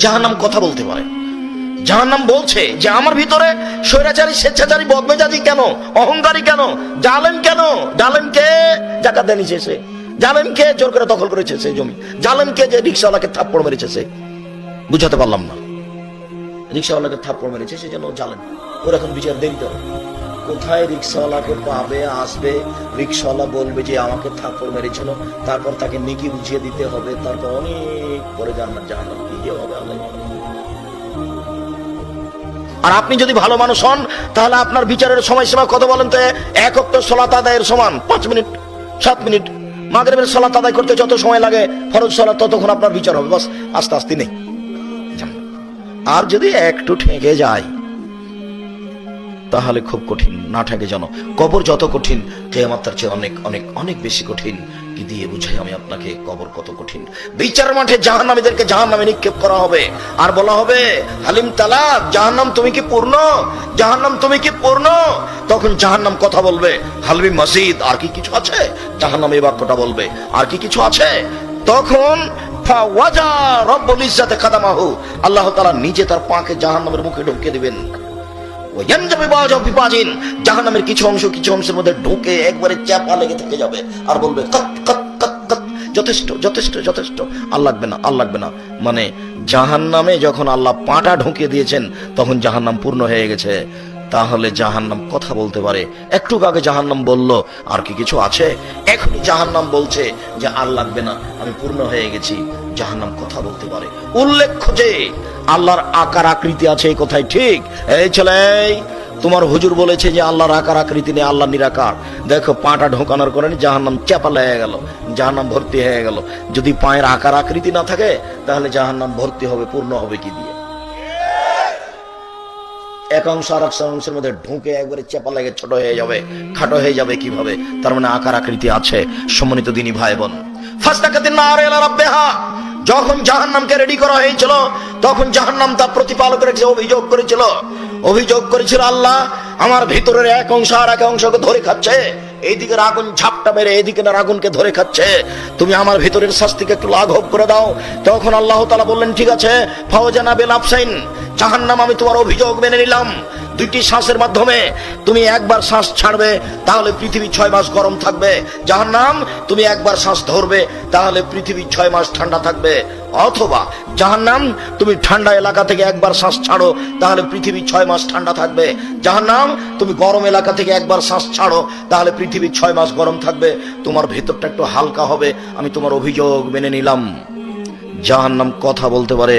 জাহান্নাম কথা বলতে পারে। জাহান্নাম বলছে যে আমার ভিতরে স্বৈরাচারী, স্বেচ্ছাচারী, বদমেজাজি কেন, অহংকারী কেন, জালেম কেন? জালেমকে জাকাত দেয়নি সে, জালেমকে জোর করে দখল করেছে সেই জমি, জালেমকে যে রিক্সাওয়ালাকে থাপ্পড় মেরেছে সে, বুঝাতে পারলাম না, রিক্সাওয়ালাকে থাপ্পড় মেরেছে সে যেন জালেম। ওর এখন বিচার দেরিতে হবে। কোথায় রিক্সাওয়ালাকে পাবে, আসবে, রিক্সাওয়ালা বলবে যে আমাকে থাপ্পড় মেরেছিল, তারপর তাকে নেকি বুঝিয়ে দিতে হবে, তারপর অনেক পরে জাহান্নাম কি যে হবে আল্লাহ। আর আপনি যদি ভালো মানুষ হন তাহলে আপনার বিচারের সময়সীমা কত বলেন তো? এক ওয়াক্ত সালাত আদায়ের সমান 5 মিনিট 7 মিনিট। মাগরিবের সালাত আদায় করতে যত সময় লাগে ফরজ সালাত ততক্ষণ আপনার বিচার হবে, বাস আস্তে আস্তে নেই। আর যদি একটু ঠেকে যায় তাহলে খুব কঠিন, না ঠেকে যেন। কবর যত কঠিন, কিয়ামত তার চেয়ে অনেক অনেক অনেক বেশি কঠিন। কি দিয়ে বুঝাই আমি আপনাকে কবর কত কঠিন? বিচারের মাঠে জাহান্নামীদেরকে জাহান্নামে নিক্ষেপ করা হবে আর বলা হবে হালিম তালাক, জাহান্নাম তুমি কি পূর্ণ, জাহান্নাম তুমি কি পূর্ণ? তখন জাহান্নাম কথা বলবে হালমি মসজিদ, আর কি কিছু আছে? জাহান্নাম এই বাক্যটা বলবে আর কি কিছু আছে? তখন আল্লাহ তাআলা নিজে তার পাকে জাহান্নামের মুখে ঢুকিয়ে দিবেন। জাহান্নামের কিছু অংশের মধ্যে ঢুকে একবারে চাপা লেগে থেকে যাবে আর বলবে কত কত কত কত, যথেষ্ট যথেষ্ট যথেষ্ট, আর লাগবে না আর লাগবে না। মানে জাহান্নামে যখন আল্লাহ পাটা ঢুকিয়ে দিয়েছেন তখন জাহান্নাম পূর্ণ হয়ে গেছে। তাহলে জাহান্নাম কথা বলতে পারে। একটু আগে জাহান্নাম বলল আর কি কিছু আছে, এখনই জাহান্নাম বলছে যে আর লাগবে না, আমি পূর্ণ হয়ে গেছি। জাহান্নাম কথা বলতে পারে। উল্লেখ্য যে আল্লাহর আকার আকৃতি আছে, এই কথাই ঠিক। এই ছেলে, তোমার হুজুর বলেছে যে আল্লাহর আকার আকৃতি নেই, আল্লাহ নিরাকার। দেখো পাটা ঢোকানোর কারণে জাহান্নাম চাপা লেগে গেল, জাহান্নাম ভর্তি হয়ে গেল। যদি পায়ের আকার আকৃতি না থাকে তাহলে জাহান্নাম ভর্তি হবে, পূর্ণ হবে কি দিয়ে? এক অংশ আর এক অংশের মধ্যে ঢুকে একবারে চেপা লেগে ছোট হয়ে যাবে, খাটো হয়ে যাবে কিভাবে? তার মানে আকার আকৃতি আছে। সম্মানিত দিনী ভাই বোন, যখন জাহান্নামকে রেডি করা হয়েছিল তখন জাহান্নাম তার প্রতিপালকের কাছে অভিযোগ করেছিল আল্লাহ আমার ভিতরের এক অংশ আর এক অংশকে ধরে খাচ্ছে, এইদিকে আগুন ঝাপটা মেরে এইদিকে আগুনকে ধরে খাচ্ছে, তুমি আমার ভিতরের শাস্তিকে একটু লাঘব করে দাও। তখন আল্লাহ তাআলা বললেন ঠিক আছে, ফাওজানা বিল আফসাইন, জাহান্নাম আমি তোমার অভিযোগ মেনে নিলাম। 2টি শ্বাসের মাধ্যমে তুমি একবার শ্বাস ছাড়বে তাহলে পৃথিবী 6 মাস গরম থাকবে। জাহান্নাম তুমি একবার শ্বাস ধরবে তাহলে পৃথিবী 6 মাস ঠান্ডা থাকবে। অথবা জাহান্নাম তুমি ঠান্ডা এলাকা থেকে একবার শ্বাস ছাড়ো তাহলে পৃথিবী 6 মাস ঠান্ডা থাকবে। জাহান্নাম তুমি গরম এলাকা থেকে একবার শ্বাস ছাড়ো তাহলে পৃথিবী 6 মাস গরম থাকবে। তোমার ভেতরটা একটু হালকা হবে, আমি তোমার অভিযোগ মেনে নিলাম। জাহান্নাম কথা বলতে পারে।